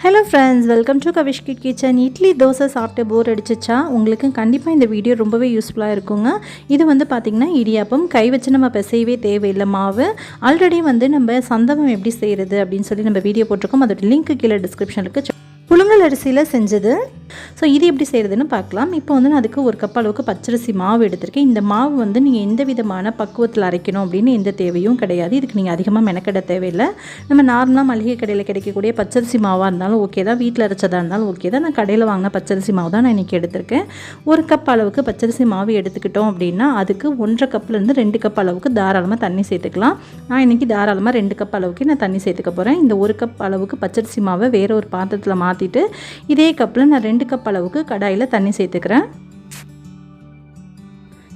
Hello friends, welcome to Kavishki Kitchen. Idli dosa சாப்பிட்டு போர் அடிச்சிச்சா உங்களுக்கு கண்டிப்பாக இந்த வீடியோ ரொம்பவே யூஸ்ஃபுல்லாக இருக்குங்க. இது வந்து பார்த்திங்கன்னா இடியாப்பம் கை வச்சு நம்ம பிசையவே தேவையில்லை மாவு. ஆல்ரெடி வந்து நம்ம சந்தகம் எப்படி செய்கிறது அப்படின்னு சொல்லி நம்ம வீடியோ போட்டிருக்கோம். அதோட லிங்க் கீழே டிஸ்கிரிப்ஷனில் இருக்குது. புழுங்கல் அரிசியில் செஞ்சது. ஸோ இது எப்படி செய்கிறதுன்னு பார்க்கலாம். இப்போ வந்து நான் அதுக்கு ஒரு கப் அளவுக்கு பச்சரிசி மாவு எடுத்திருக்கேன். இந்த மாவு வந்து நீங்கள் எந்த விதமான பக்குவத்தில் அரைக்கணும் அப்படின்னு எந்த தேவையும் கிடையாது. இதுக்கு நீங்கள் அதிகமாக மெனக்கெட தேவையில்லை. நம்ம நார்மலாக மளிகை கடையில் கிடைக்கக்கூடிய பச்சரிசி மாவாக இருந்தாலும் ஓகே தான், வீட்டில் அரைச்சதாக இருந்தாலும் ஓகே தான். நான் கடையில் வாங்கின பச்சரிசி மாவு தான் நான் இன்றைக்கி எடுத்திருக்கேன். ஒரு கப் அளவுக்கு பச்சரிசி மாவு எடுத்துக்கிட்டோம் அப்படின்னா அதுக்கு 1.5 கப்லேருந்து 2 கப் அளவுக்கு தாராளமாக தண்ணி சேர்த்துக்கலாம். நான் இன்றைக்கி தாராளமாக 2 கப் அளவுக்கு நான் தண்ணி சேர்த்துக்க போகிறேன். இந்த 1 கப் அளவுக்கு பச்சரிசி மாவை வேறு ஒரு பாத்திரத்தில் மாற்றிட்டு இதே கப்பில் நான் 2 கப் அளவுக்கு கடாயில் தண்ணி சேர்த்துக்கிறேன்.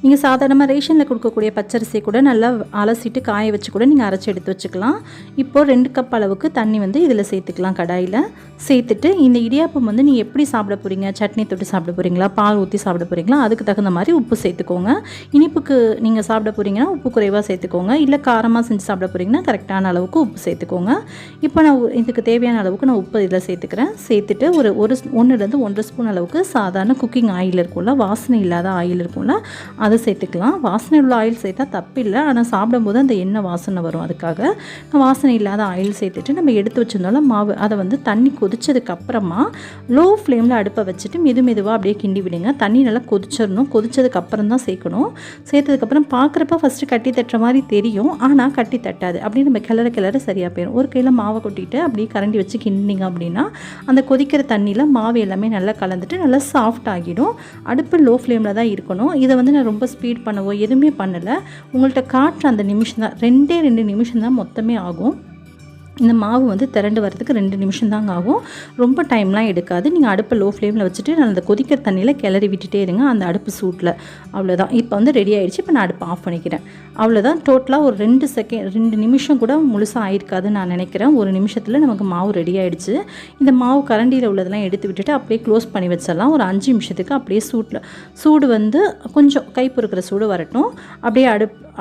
நீங்கள் சாதாரணமாக ரேஷனில் கொடுக்கக்கூடிய பச்சரிசியை கூட நல்லா அலசிட்டு காய வச்சு கூட நீங்கள் அரைச்சி எடுத்து வச்சுக்கலாம். இப்போது 2 கப் அளவுக்கு தண்ணி வந்து இதில் சேர்த்துக்கலாம். கடாயில் சேர்த்துட்டு இந்த இடியாப்பம் வந்து நீங்கள் எப்படி சாப்பிட போகிறீங்க, சட்னி தொட்டு சாப்பிட போகிறீங்களா, பால் ஊற்றி சாப்பிட போகிறீங்களா, அதுக்கு தகுந்த மாதிரி உப்பு சேர்த்துக்கோங்க. இனிப்புக்கு நீங்கள் சாப்பிட போகிறீங்கன்னா உப்பு குறைவாக சேர்த்துக்கோங்க. இல்லை காரமாக செஞ்சு சாப்பிட போகிறீங்கன்னா கரெக்டான அளவுக்கு உப்பு சேர்த்துக்கோங்க. இப்போ நான் இதுக்கு தேவையான அளவுக்கு நான் உப்பு இதில் சேர்த்துக்கிறேன். சேர்த்துட்டு ஒரு 1லேருந்து 1.5 ஸ்பூன் அளவுக்கு சாதாரண குக்கிங் ஆயில் இருக்கும்ல, வாசனை இல்லாத ஆயில் இருக்கும்ல, அதை சேர்த்துக்கலாம். வாசனை உள்ள ஆயில் சேர்த்தா தப்பில்லை, ஆனால் சாப்பிடும்போது அந்த எண்ணெய் வாசனை வரும். அதுக்காக நான் வாசனை இல்லாத ஆயில் சேர்த்துட்டு நம்ம எடுத்து வச்சிருந்தாலும் மாவு அதை வந்து தண்ணி கொதிச்சதுக்கப்புறமா லோ ஃப்ளேமில் அடுப்பை வச்சுட்டு மெதுவாக அப்படியே கிண்டி விடுங்க. தண்ணி நல்லா கொதிச்சிடணும். கொதிச்சதுக்கப்புறம் தான் சேர்க்கணும். சேர்த்ததுக்கப்புறம் பார்க்குறப்ப ஃபஸ்ட்டு கட்டி தட்டுற மாதிரி தெரியும், ஆனால் கட்டி தட்டாது. அப்படி நம்ம கிளற சரியாக போயிடும். ஒரு கையில் மாவை கொட்டிட்டு அப்படியே கரண்டி வச்சு கிண்டிங்க அப்படின்னா அந்த கொதிக்கிற தண்ணியில் மாவு எல்லாமே நல்லா கலந்துட்டு நல்லா சாஃப்ட் ஆகிடும். அடுப்பு லோ ஃப்ளேமில் தான் இருக்கணும். இதை வந்து நான் ரொம்ப ஸ்பீட் பண்ணவோ எதுவுமே பண்ணலை. உங்கள்கிட்ட காட்டுற அந்த நிமிஷம் தான், 2 நிமிஷம் தான் மொத்தமே ஆகும். இந்த மாவு வந்து திரண்டு வரதுக்கு 2 நிமிஷம் தாங்க ஆகும். ரொம்ப டைம்லாம் எடுக்காது. நீங்கள் அடுப்பை லோ ஃப்ளேமில் வச்சுட்டு நான் அந்த கொதிக்கிற தண்ணியில் கிளறி விட்டுட்டே இருங்க அந்த அடுப்பு சூட்டில். அவ்வளோதான். இப்போ வந்து ரெடி ஆகிடுச்சு. இப்போ நான் அடுப்பை ஆஃப் பண்ணிக்கிறேன். அவ்வளோதான். டோட்டலாக ஒரு 2 நிமிஷம் கூட முழுசாக ஆயிருக்காதுன்னு நான் நினைக்கிறேன். 1 நிமிஷத்தில் நமக்கு மாவு ரெடி ஆகிடுச்சு. இந்த மாவு கரண்டியில் உள்ளதெல்லாம் எடுத்து விட்டுட்டு அப்படியே க்ளோஸ் பண்ணி வச்சிடலாம். ஒரு 5 நிமிஷத்துக்கு அப்படியே சூடு வந்து கொஞ்சம் கை பொறுக்கிற சூடு வரட்டும். அப்படியே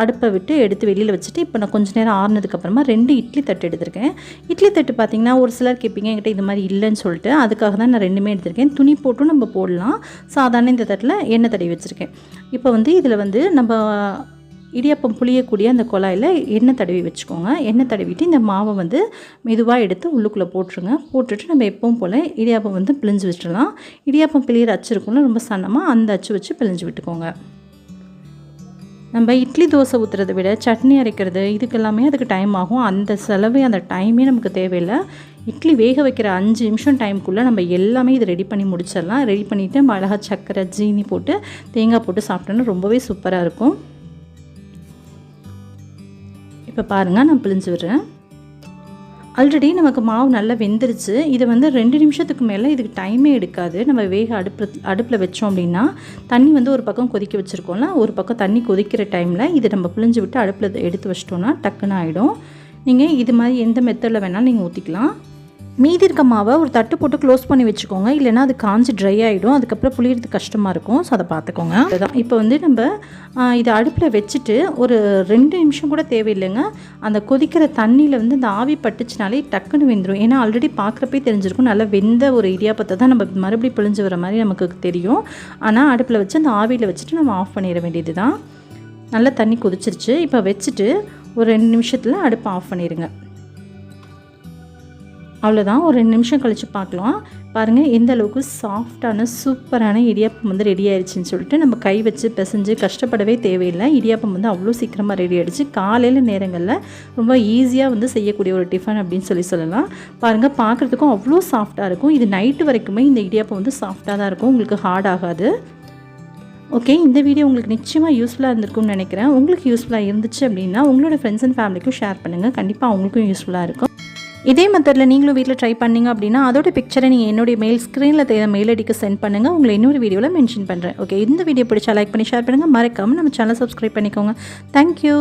அடுப்பை விட்டு எடுத்து வெளியில் வச்சுட்டு இப்போ நான் கொஞ்சம் நேரம் ஆறுனதுக்கப்புறமா 2 இட்லி தட்டு எடுத்திருக்கேன். இட்லி தட்டு பார்த்திங்கன்னா ஒரு சிலர் கேட்பீங்க என்கிட்ட இது மாதிரி இல்லைன்னு சொல்லிட்டு, அதுக்காக தான் நான் 2மே எடுத்திருக்கேன். துணி போட்டும் நம்ம போடலாம். சாதாரண இந்த தட்டில் எண்ணெய் தடவி வச்சுருக்கேன். இப்போ வந்து இதில் வந்து நம்ம இடியாப்பம் புளியக்கூடிய அந்த குழாயில் எண்ணெய் தடவி வச்சுக்கோங்க. எண்ணெய் தடவிட்டு இந்த மாவை வந்து மெதுவாக எடுத்து உள்ளுக்குள்ளே போட்டுருங்க. போட்டுட்டு நம்ம எப்பவும் போல் இடியாப்பம் வந்து பிழிஞ்சு வச்சிடலாம். இடியாப்பம் பிழியிற அச்சு இருக்கும்ல, ரொம்ப சன்னமாக அந்த அச்சு வச்சு பிழிஞ்சு விட்டுக்கோங்க. நம்ம இட்லி தோசை ஊற்றுறதை விட சட்னி அரைக்கிறது இதுக்கெல்லாமே அதுக்கு டைம் ஆகும். அந்த செலவு அந்த டைமே நமக்கு தேவையில்லை. இட்லி வேக வைக்கிற 5 நிமிஷம் டைமுக்குள்ளே நம்ம எல்லாமே இது ரெடி பண்ணி முடிச்சிடலாம். ரெடி பண்ணிவிட்டு மிளகா, சர்க்கரை, ஜீனி போட்டு தேங்காய் போட்டு சாப்பிட்டோன்னா ரொம்பவே சூப்பராக இருக்கும். இப்போ பாருங்கள், நான் பிழிஞ்சு விடுறேன். ஆல்ரெடி நமக்கு மாவு நல்லா வெந்துருச்சு. இதை வந்து 2 நிமிஷத்துக்கு மேலே இதுக்கு டைமே எடுக்காது. நம்ம வேக அடுப்பில் வச்சோம் அப்படின்னா தண்ணி வந்து ஒரு பக்கம் கொதிக்க வச்சுருக்கோம்ல, ஒரு பக்கம் தண்ணி கொதிக்கிற டைமில் இதை நம்ம பிழிஞ்சு விட்டு அடுப்பில் எடுத்து வச்சிட்டோன்னா டக்குன்னு ஆகிடும். நீங்கள் இது மாதிரி எந்த மெத்தடில் வேணாலும் நீங்கள் ஊற்றிக்கலாம். மீதி இருக்க மாவை ஒரு தட்டு போட்டு க்ளோஸ் பண்ணி வச்சுக்கோங்க. இல்லைனா அது காஞ்சி ட்ரை ஆகிடும். அதுக்கப்புறம் புளியறதுக்கு கஷ்டமாக இருக்கும். ஸோ அதை பார்த்துக்கோங்க. அதுதான் இப்போ வந்து நம்ம இதை அடுப்பில் வச்சுட்டு ஒரு 2 நிமிஷம் கூட தேவையில்லைங்க. அந்த கொதிக்கிற தண்ணியில் வந்து இந்த ஆவி பட்டுச்சுனாலே டக்குன்னு வெந்துடும். ஏன்னா ஆல்ரெடி பார்க்குறப்பே தெரிஞ்சிருக்கும் நல்லா வெந்த ஒரு இடியாப்பத்தை தான் நம்ம மறுபடியும் பிழிஞ்சு வர மாதிரி நமக்கு தெரியும். ஆனால் அடுப்பில் வச்சு அந்த ஆவியில் வச்சுட்டு நம்ம ஆஃப் பண்ணிட வேண்டியது தான். நல்லா தண்ணி கொதிச்சிருச்சு. இப்போ வச்சுட்டு ஒரு 2 நிமிஷத்தில் அடுப்பை ஆஃப் பண்ணிடுங்க. அவ்வளோதான். ஒரு 2 நிமிஷம் கழித்து பார்க்கலாம். பாருங்கள் எந்த அளவுக்கு சாஃப்டான சூப்பரான இடியாப்பம் வந்து ரெடி ஆயிடுச்சுன்னு சொல்லிட்டு நம்ம கை வச்சு பிசைஞ்சு கஷ்டப்படவே தேவையில்லை. இடியாப்பம் வந்து அவ்வளோ சீக்கிரமாக ரெடி ஆகிடுச்சு. காலையில் நேரங்களில் ரொம்ப ஈஸியாக வந்து செய்யக்கூடிய ஒரு டிஃபன் அப்படின்னு சொல்லலாம். பாருங்கள், பார்க்குறதுக்கும் அவ்வளோ சாஃப்டாக இருக்கும். இது நைட்டு வரைக்குமே இந்த இடியாப்பம் வந்து சாஃப்டாக தான் இருக்கும். உங்களுக்கு ஹார்ட் ஆகாது. ஓகே, இந்த வீடியோ உங்களுக்கு நிச்சயமாக யூஸ்ஃபுல்லாக இருந்திருக்கும்னு நினைக்கிறேன். உங்களுக்கு யூஸ்ஃபுல்லாக இருந்துச்சு அப்படின்னா உங்களோட ஃப்ரெண்ட்ஸ் அண்ட் ஃபேமிலிக்கும் ஷேர் பண்ணுங்கள். கண்டிப்பாக அவங்களுக்கும் யூஸ்ஃபுல்லாக இருக்கும். இதே மெத்தடில் நீங்களும் வீட்டில் ட்ரை பண்ணிங்க அப்படின்னா அதோட பிக்சரை நீங்கள் என்னுடைய ஸ்க்ரீனில் தேவை மெயில் ஐடிக்கு சென்ட் பண்ணுங்கள். உங்களை இன்னொரு வீடியோவில் மென்ஷன் பண்ணுறேன். ஓகே, இந்த வீடியோ பிடிச்சா லைக் பண்ணி ஷேர் பண்ணுங்கள். மறக்காமல் நம்ம சேனலை சப்ஸ்கிரைப் பண்ணிக்கோங்க. தேங்க்யூ.